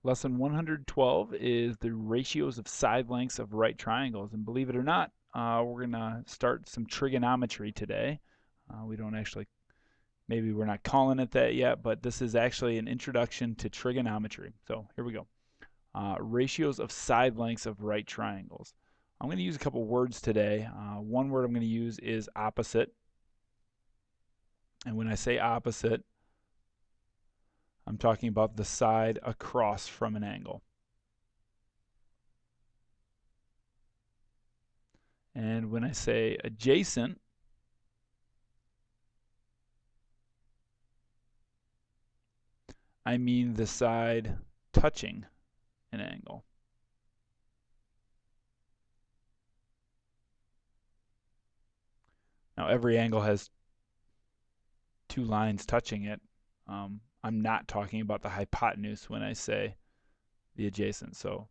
Lesson 112 is the ratios of side lengths of right triangles. And believe it or not, we're going to start some trigonometry today. We don't actually, maybe we're not calling it that yet, but this is actually an introduction to trigonometry. So here we go. Ratios of side lengths of right triangles. I'm going to use a couple words today. One word I'm going to use is opposite. And when I say opposite, I'm talking about the side across from an angle. And when I say adjacent, I mean the side touching an angle. Now every angle has two lines touching it. I'm not talking about the hypotenuse when I say the adjacent. So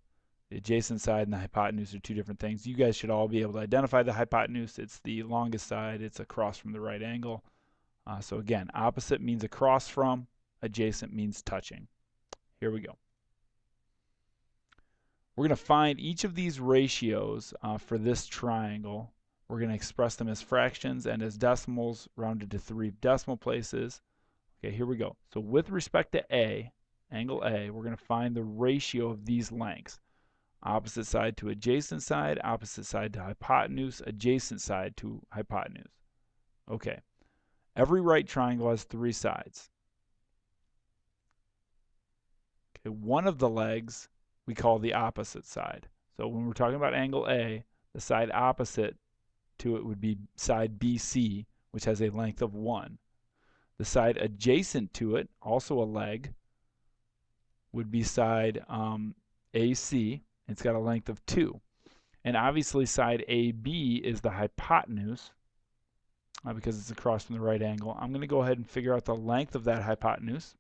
the adjacent side and the hypotenuse are two different things. You guys should all be able to identify the hypotenuse. It's the longest side. It's across from the right angle. So again, opposite means across from, adjacent means touching. Here we go. We're going to find each of these ratios for this triangle. We're going to express them as fractions and as decimals rounded to 3 decimal places. Okay, here we go. So with respect to A, angle A, we're going to find the ratio of these lengths. Opposite side to adjacent side, opposite side to hypotenuse, adjacent side to hypotenuse. Okay. Every right triangle has 3 sides. Okay, one of the legs we call the opposite side. So when we're talking about angle A, the side opposite to it would be side BC, which has a length of 1. The side adjacent to it, also a leg, would be side AC. It's got a length of 2. And obviously side AB is the hypotenuse because it's across from the right angle. I'm going to go ahead and figure out the length of that hypotenuse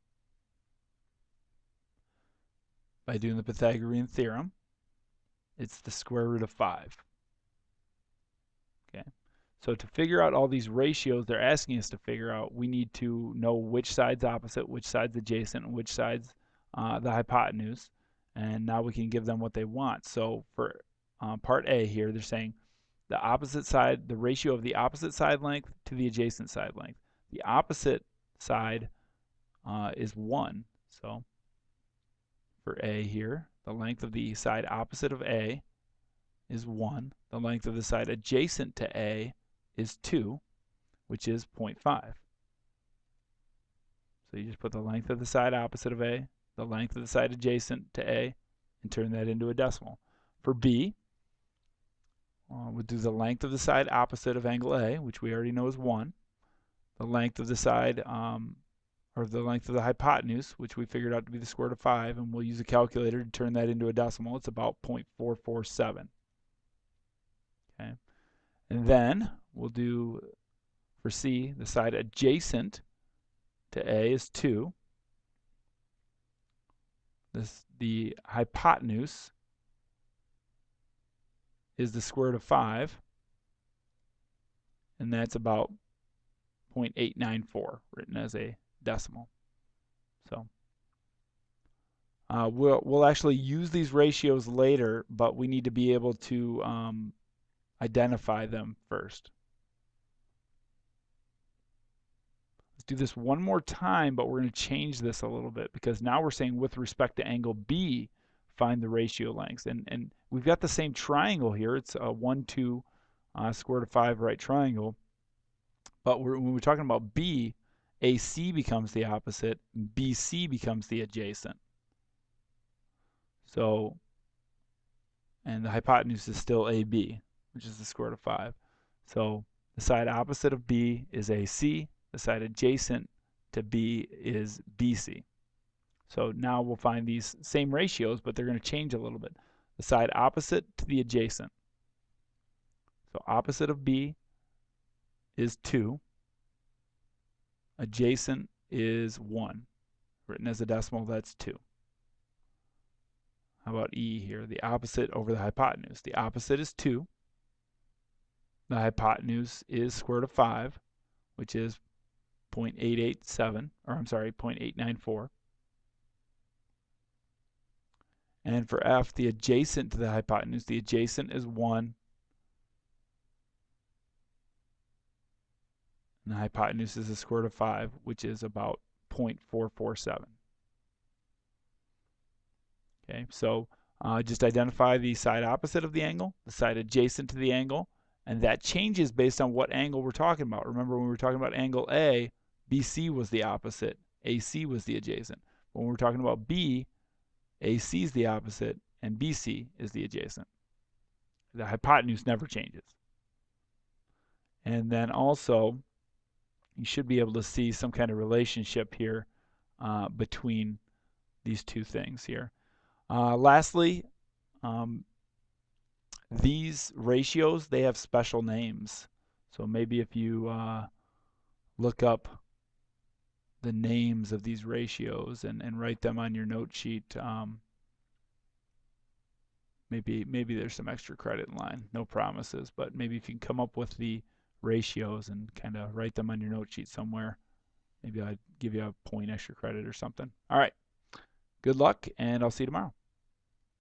by doing the Pythagorean theorem. It's the square root of 5. Okay. So to figure out all these ratios they're asking us to figure out, we need to know which side's opposite, which side's adjacent, and which side's the hypotenuse. And now we can give them what they want. So for part A here, they're saying the opposite side, the ratio of the opposite side length to the adjacent side length. The opposite side is 1. So for A here, the length of the side opposite of A is 1. The length of the side adjacent to A is 2, which is 0.5. So you just put the length of the side opposite of A, the length of the side adjacent to A, and turn that into a decimal. For B, we'll do the length of the side opposite of angle A, which we already know is 1. The length of the side, or the length of the hypotenuse, which we figured out to be the square root of 5, and we'll use a calculator to turn that into a decimal. It's about 0.447. Okay. And then we'll do, for C, the side adjacent to A is 2. The hypotenuse is the square root of 5, and that's about 0.894 written as a decimal. So we'll actually use these ratios later, but we need to be able to identify them first. Let's do this one more time, but we're going to change this a little bit because now we're saying with respect to angle B, find the ratio lengths. And we've got the same triangle here. It's a 1, 2, square root of 5 right triangle. But when we're talking about B, AC becomes the opposite, BC becomes the adjacent. So, and the hypotenuse is still AB, which is the square root of 5. So the side opposite of B is AC. The side adjacent to B is BC. So now we'll find these same ratios, but they're going to change a little bit. The side opposite to the adjacent. So opposite of B is 2. Adjacent is 1. Written as a decimal, that's 2. How about E here? The opposite over the hypotenuse. The opposite is 2. The hypotenuse is square root of 5, which is 0.887, or I'm sorry, 0.894. And for F, the adjacent to the hypotenuse, the adjacent is 1. And the hypotenuse is the square root of 5, which is about 0.447. Okay, so just identify the side opposite of the angle, the side adjacent to the angle, and that changes based on what angle we're talking about. Remember, when we were talking about angle A, BC was the opposite, AC was the adjacent. When we're talking about B, AC is the opposite, and BC is the adjacent. The hypotenuse never changes. And then also, you should be able to see some kind of relationship here between these two things here. Lastly, these ratios, they have special names. So maybe if you look up the names of these ratios and write them on your note sheet, maybe there's some extra credit in line. No promises, but maybe if you can come up with the ratios and kind of write them on your note sheet somewhere, maybe I'd give you a point extra credit or something. All right. Good luck, and I'll see you tomorrow.